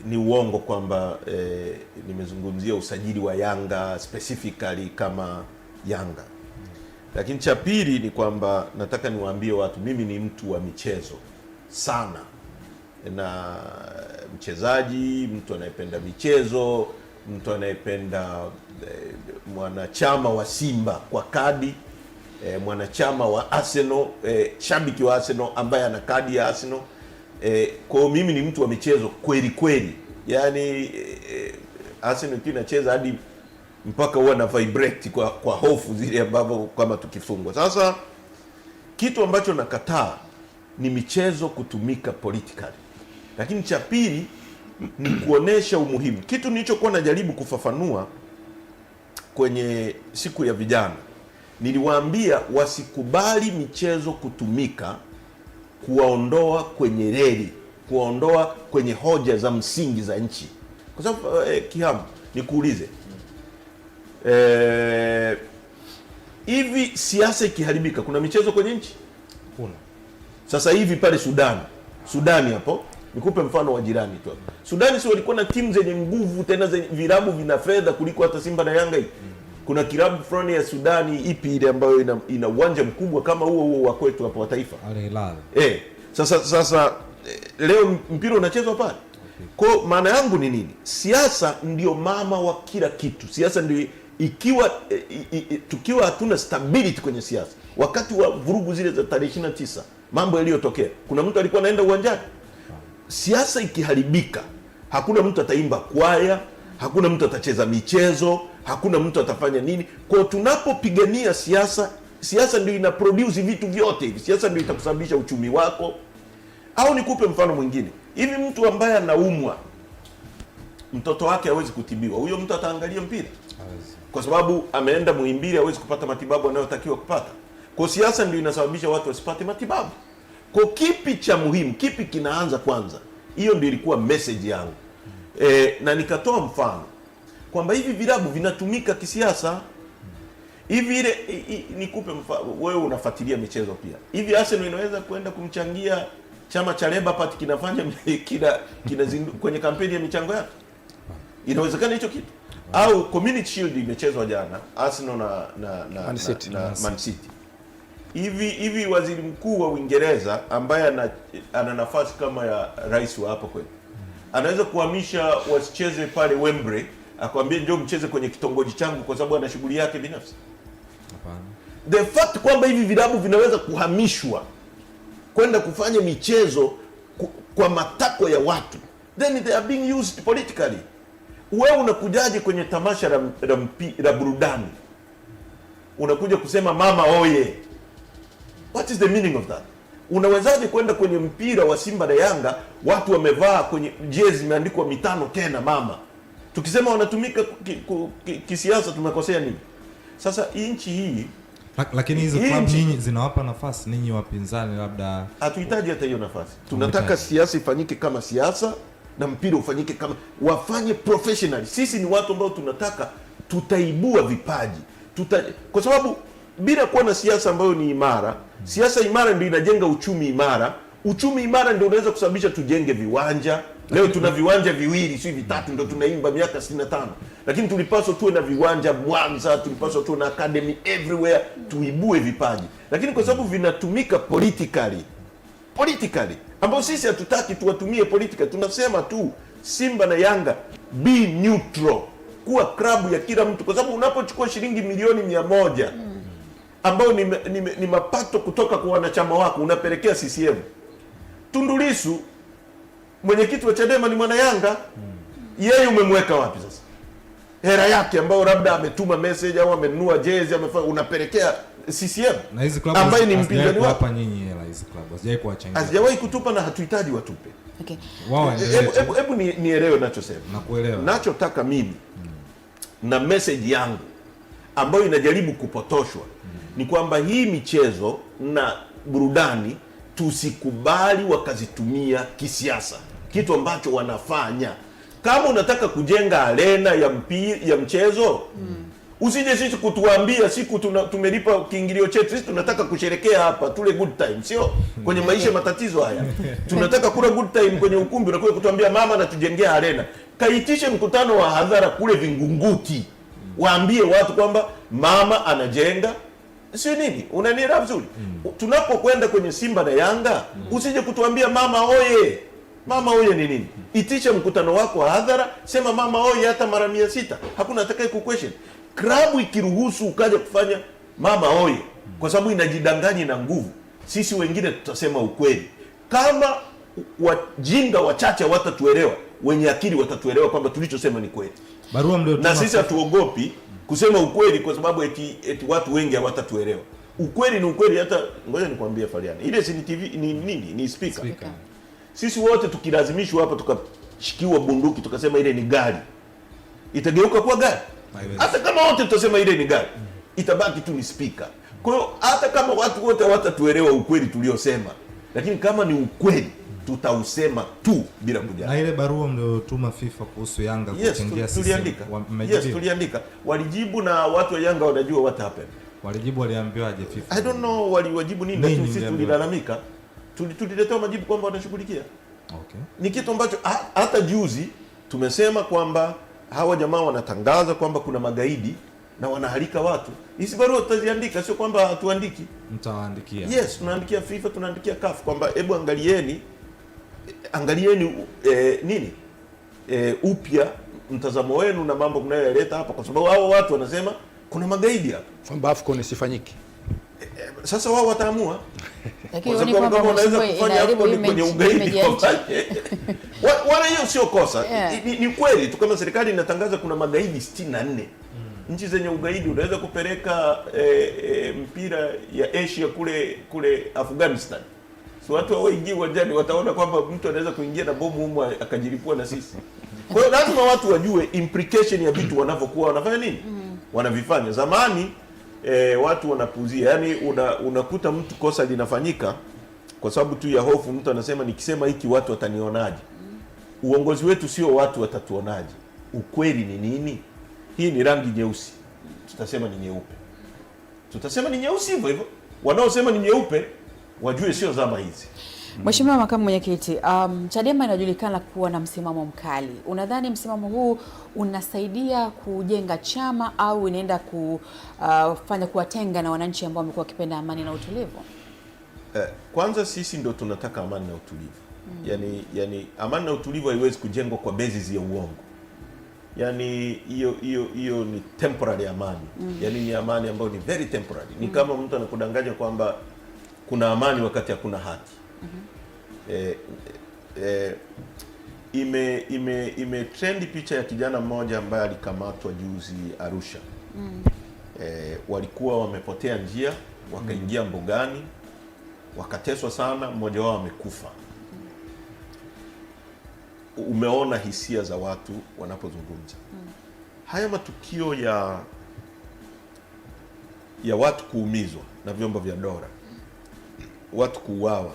ni uongo kwamba nimezungumzia usajili wa Yanga specifically kama Yanga. Lakini cha pili ni kwamba nataka niwaambie watu, mimi ni mtu wa michezo sana, na mchezaji, mtu anayependa michezo, mtu anayependa mwanachama wa Simba kwa kadi, mwanachama wa Arsenal, shabiki wa Arsenal ambaye ana kadi ya Arsenal. Kwa mimi ni mtu wa michezo kweli kweli. Yaani Arsenal inacheza hadi mpaka huwa na vibrate kwa hofu zile ambavyo kama tukifungwa. Sasa kitu ambacho nakataa ni michezo kutumika politically. Lakini cha pili ni kuonesha umuhimu. Kitu nilichokuwa najaribu kufafanua kwenye siku ya vijana, niliwaambia wasikubali michezo kutumika kuwaondoa kwenye reli, kuwaondoa kwenye hoja za msingi za nchi. Kwa sababu Kihamu, nikuulize, hivi siasa ikiharibika kuna michezo kwenye nchi? Kuna. Sasa hivi pale Sudani hapo, nikupe mfano wa jirani tu. Sudani si walikuwa na timu zenye nguvu, tena zenye vilabu vina fedha kuliko hata Simba na Yanga hii. Kuna kilabu fulani ya Sudani ipi ile ambayo ina uwanja mkubwa kama huo wa kwetu hapo wa Taifa? Al Hilal. Sasa leo mpira unachezwa pale. Okay. Kwa maana yangu ni nini? Siasa ndio mama wa kila kitu. Siasa ndio tukiwa hatuna stability kwenye siasa. Wakati wa vurugu zile za tarehe 29, mambo yaliyotokea, kuna mtu alikuwa anaenda uwanjani? Siasa ikiharibika, hakuna mtu ataimba kwaya, hakuna mtu atacheza michezo, hakuna mtu atafanya nini. Kwa tunapopigania siasa ndio ina produce vitu vyote hivi. Siasa ndio itakusababisha uchumi wako. Au nikupe mfano mwingine. Hivi mtu ambaye anaumwa, mtoto wake hawezi kutibiwa, huyo mtu ataangalia mpira? Kwa sababu ameenda Muhimbili, hawezi kupata matibabu anayotakiwa kupata. Kwa siasa ndio inasababisha watu wasipate matibabu. Kwa kipi cha muhimu? Kipi kinaanza kwanza? Hiyo ndio ilikuwa message yangu. Na nikatoa mfano kwamba hivi vilabu vinatumika kisiasa. Hivi ile nikupe mfano, wewe unafuatilia michezo pia. Hivi Arsenal inaweza kwenda kumchangia chama cha Labour Party kinafanya kwenye kampeni ya michango yake? Inawezekana hicho kitu? Au Community Shield imechezwa jana, Arsenal na Man City. Hivi waziri mkuu wa Uingereza ambaye ana nafasi kama ya rais wa hapo kwetu, anaweza kuhamisha wasicheze pale Wembley, akwambie njoo mcheze kwenye kitongoji changu kwa sababu ana shughuli yake binafsi? Hapana. The fact kwamba hivi vilabu vinaweza kuhamishwa kwenda kufanya michezo kwa matakwa ya watu, then they are being used politically. Wewe unakujaje kwenye tamasha la burudani, unakuja kusema mama oye? What is the meaning of that? Unawezaje kwenda kwenye mpira wa Simba na Yanga, watu wamevaa kwenye jezi imeandikwa 5 tena mama? Tukisema wanatumika kisiasa tumekosea nini? Sasa nchi hii, lakini hizo club nyinyi zinawapa nafasi ninyi wapinzani? Labda hatuhitaji hata hiyo nafasi. Tunataka siasa ifanyike kama siasa na mpira ufanyike kama, wafanye professionally. Sisi ni watu ambao tunataka tutaibua vipaji. Kwa sababu bila kuwa na siasa ambayo ni imara, siasa imara ndio inajenga uchumi imara. Uchumi imara ndio unaweza kusababisha tujenge viwanja. Leo tuna viwanja viwili, si vitatu, ndio tunaimba miaka 65. Lakini tulipaswa tuwe na viwanja Mwanza, tulipaswa tuwe na academy everywhere, tuibue vipaji. Lakini kwa sababu vinatumika politically, ambao sisi hatutaki tuwatumie politically, tunasema tu Simba na Yanga be neutral, kuwa klabu ya kila mtu. Kwa sababu unapochukua shilingi milioni 100 ambao ni mapato kutoka kwa wanachama wako, unapelekea CCM. Tundu Lissu, mwenyekiti wa Chadema, ni mwana Yanga. Yeye umemweka wapi sasa? Hela yake ambayo labda ametuma message au amenunua jezi unapelekea CCM, na hizo klabu ambaye ni mpinzani wako. Hapa nyinyi hela hizo klabu hazijawahi kuwachangia, hazijawahi kutupa na hatuhitaji watupe. Okay. Hebu nielewe ninachosema. Nakuelewa. Nachotaka mimi na message yangu ambayo inajaribu kupotoshwa ni kwamba hii michezo na burudani tusikubali wakazitumia kisiasa, kitu ambacho wanafanya. Kama unataka kujenga arena ya mchezo, Usije sisi kutuambia siku tumelipa kiingilio chetu, sisi tunataka kusherekea hapa, tule good time, sio kwenye maisha matatizo haya. Tunataka kula good time kwenye ukumbi, unakuja kutuambia mama anatujengea arena. Kaitishe mkutano wa hadhara kule Vingunguti, waambie watu kwamba mama anajenga, sio nini, unanielewa vizuri. Tunapokwenda kwenye Simba na Yanga, usije kutuambia mama oye. Mama oye ni nini? Itisha mkutano wako wa hadhara, sema mama oye hata mara 600. Hakuna atakaye kuquestion. Klabu ikiruhusu ukaja kufanya mama oye, kwa sababu inajidanganya na nguvu, sisi wengine tutasema ukweli. Kama wajinga wachache watatuelewa, wenye akili watatuelewa kwamba tulichosema ni kweli. Barua mliotuma, na sisi hatuogopi kusema ukweli kwa sababu eti watu wengi hawatatuelewa. Ukweli ni ukweli. Hata ngoja nikwambie Fariana, ile si TV ni nini? Ni speaker. Sisi wote tukilazimishwa hapa tukashikiwa bunduki tukasema ile ni gari, itageuka kuwa gari? Hata kama wote tutasema ile ni gari, itabaki tu ni speaker. Kwa hiyo hata kama watu wote hawatatuelewa ukweli tuliosema, lakini kama ni ukweli tutausema tu bila kujali. Na ile barua mliotuma FIFA kuhusu Yanga kuchangia sisi, tuliandika. Walijibu na watu wa Yanga wanajua what happened. Walijibu, waliambiwaje FIFA? I don't know waliwajibu nini, lakini sisi tulilalamika. Tuliletea majibu kwamba wanashughulikia. Okay. Ni kitu ambacho hata juzi tumesema kwamba hawa jamaa wanatangaza kwamba kuna magaidi na wanahalika watu. Hizi barua tutaziandika, sio kwamba hatuandiki. Mtawaandikia. Yes, tunaandikia FIFA, tunaandikia CAF kwamba hebu angalieni upya mtazamo wenu na mambo mnayoyaleta hapa, kwa sababu hao watu wanasema kuna magaidi hapa, kwamba AFCON isifanyiki. Sasa wao wataamua. Lakini kwamba wanaweza kufanya hapo kwenye ugaidi wala hiyo sio kosa. Ni kweli tu, kama serikali inatangaza kuna magaidi 64 nchi zenye ugaidi, unaweza kupeleka mpira ya Asia kule Afghanistan. So watu hawaingii uwanjani, wataona kwamba mtu anaweza kuingia na bomu humo akajilipua na sisi. Kwa hiyo lazima watu wajue implication ya vitu wanavyokuwa wanafanya nini, wanavifanya. Zamani watu wanapuzia, yani unakuta mtu kosa linafanyika kwa sababu tu ya hofu, mtu anasema nikisema hiki watu watanionaje. Uongozi wetu sio watu watatuonaje, ukweli ni nini. Hii ni rangi nyeusi, tutasema ni nyeupe, tutasema ni nyeusi hivyo hivyo. Wanaosema ni nyeupe wajue sio zama hizi. Mheshimiwa Makamu Mwenyekiti, Chadema inajulikana kuwa na msimamo mkali. Unadhani msimamo huu unasaidia kujenga chama au inaenda kufanya kuwatenga na wananchi ambao wamekuwa wakipenda amani na utulivu? Kwanza sisi ndo tunataka amani na utulivu. Yani amani na utulivu haiwezi kujengwa kwa basis ya uongo. Yani hiyo ni temporary amani. Yani ni amani ambayo ni very temporary. Ni kama mtu anakudanganya kwamba kuna amani wakati hakuna haki. Ime trend picha ya kijana mmoja ambaye alikamatwa juzi Arusha. Walikuwa wamepotea njia, wakaingia mbugani, wakateswa sana, mmoja wao amekufa. Umeona hisia za watu wanapozungumza. Haya matukio ya watu kuumizwa na vyombo vya dola, watu kuuawa,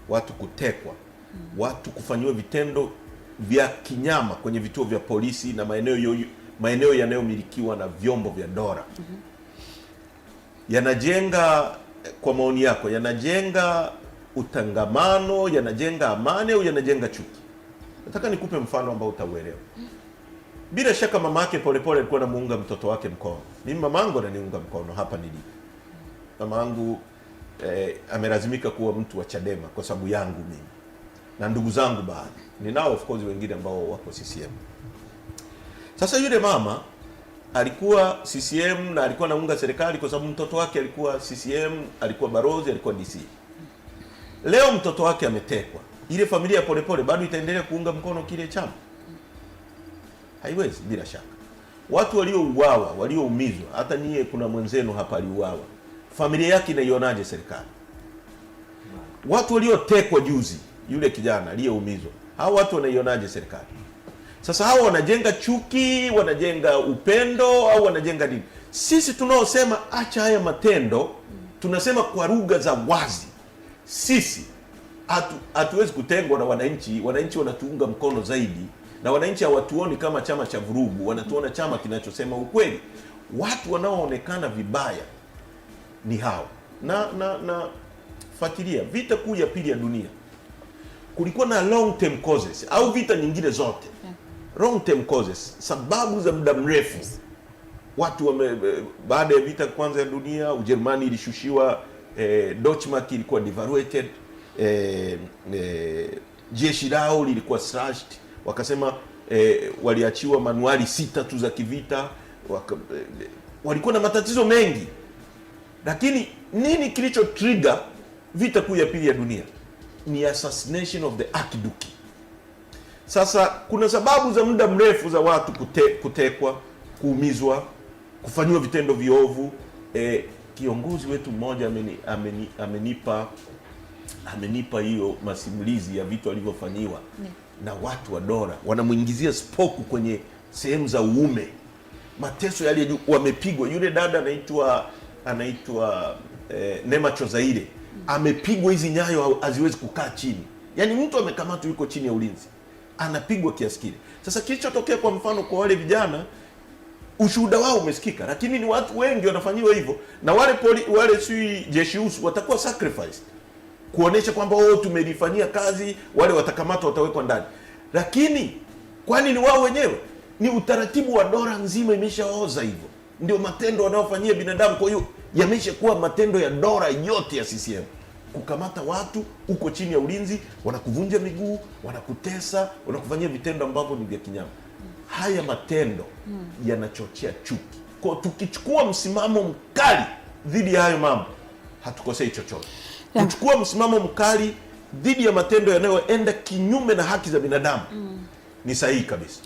watu kutekwa, watu kufanyiwa vitendo vya kinyama kwenye vituo vya polisi na maeneo yanayomilikiwa na vyombo vya dola. Yanajenga, kwa maoni yako, yanajenga utangamano, yanajenga amani au yanajenga chuki? Nataka nikupe mfano ambao utauelewa. Bila shaka mama yake Polepole alikuwa anamuunga mtoto wake mkono. Mimi mamangu ananiunga mkono hapa nilipo. Mamangu amelazimika kuwa mtu wa Chadema kwa sababu yangu mimi na ndugu zangu baadhi. Ninao of course wengine ambao wako CCM. Sasa yule mama alikuwa CCM na alikuwa anaunga serikali kwa sababu mtoto wake alikuwa CCM, alikuwa barozi, alikuwa DC. Leo mtoto wake ametekwa. Ile familia ya Polepole bado itaendelea kuunga mkono kile chama? Haiwezi, bila shaka. Watu waliouawa, walioumizwa, hata nyie kuna mwenzenu hapa aliuawa, familia yake inaionaje serikali? Watu waliotekwa juzi, yule kijana aliyeumizwa, hao watu wanaionaje serikali? Sasa hao wanajenga chuki, wanajenga upendo au wanajenga nini? Sisi tunaosema acha haya matendo, tunasema kwa lugha za wazi. Sisi hatuwezi kutengwa na wananchi. Wananchi wanatuunga mkono zaidi, na wananchi hawatuoni kama chama cha vurugu, wanatuona chama kinachosema ukweli. watu wanaoonekana vibaya ni hao. Na fuatilia vita kuu ya pili ya dunia, kulikuwa na long term causes, au vita nyingine zote long term causes, sababu za muda mrefu. Watu baada ya vita kwanza ya dunia, Ujerumani ilishushiwa, Deutschmark ilikuwa devaluated, jeshi lao lilikuwa slashed, wakasema waliachiwa manuali 6 tu za kivita, walikuwa na matatizo mengi. Lakini nini kilicho trigger vita kuu ya pili ya dunia? Ni assassination of the Archduke. Sasa kuna sababu za muda mrefu za watu kutekwa, kuumizwa, kufanyiwa vitendo viovu. Kiongozi wetu mmoja amenipa hiyo masimulizi ya vitu alivyofanyiwa na watu wa dola. Wanamuingizia spoku kwenye sehemu za uume, mateso yale juu, wamepigwa. Yule dada anaitwa Nema Chozaire, amepigwa hizi nyayo haziwezi kukaa chini. Yaani mtu amekamatwa yuko chini ya ulinzi, anapigwa kiasi kile. Sasa kilichotokea kwa mfano kwa wale vijana, ushuhuda wao umesikika, lakini ni watu wengi wanafanyiwa hivyo, na wale si jeshi usu watakuwa sacrifice kuonesha kwamba tumelifanyia kazi, wale watakamatwa, watawekwa ndani. Lakini kwani ni wao wenyewe? Ni utaratibu wa dola nzima imeshaoza hivyo. Ndio matendo wanayofanyia binadamu. Kwa hiyo yameshakuwa matendo ya dola yote ya CCM. Kukamata watu uko chini ya ulinzi, wanakuvunja miguu, wanakutesa, wanakufanyia vitendo ambavyo ni vya kinyama. Haya matendo yanachochea chuki. Kwa tukichukua msimamo mkali dhidi ya hayo mambo, hatukosei chochote. Kuchukua msimamo mkali dhidi ya matendo yanayoenda kinyume na haki za binadamu ni sahihi kabisa.